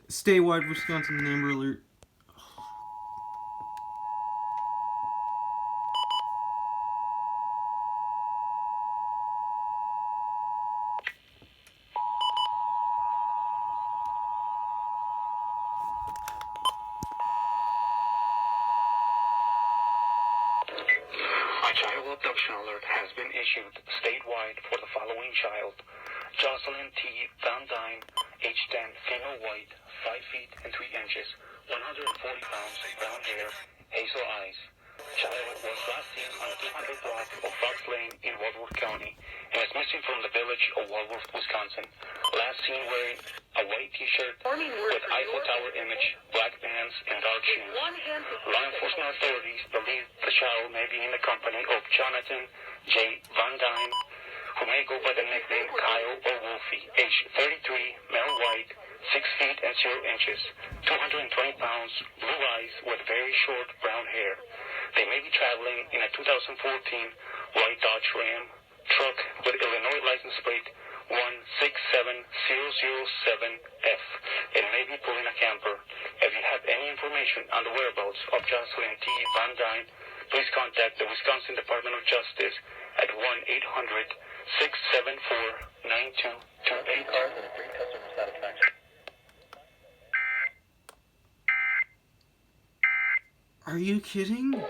Statewide Wisconsin Amber Alert. A child abduction alert has been issued statewide for the following child. Jocelyn T. Van Dyne, age 10, female white, 5 feet and 3 inches, 140 pounds, brown hair, hazel eyes. Child was last seen on the 200 block of Fox Lane in Walworth County and is missing from the village of Walworth, Wisconsin. Last seen wearing a white t-shirt with Eiffel Tower image, black pants, and dark shoes. Law enforcement authorities believe the child may be in the company of Jonathan J. Van Dyne, who may go by the nickname Kyle or Wolfie, age 33, male white, 6 feet and 0 inches, 220 pounds, blue eyes with very short brown hair. They may be traveling in a 2014 white Dodge Ram truck with Illinois license plate 167007F and may be pulling a camper. If you have any information on the whereabouts of Jocelyn T. Van Dyne, please contact the Wisconsin Department of Justice at 1-800-674-9228. Are you kidding?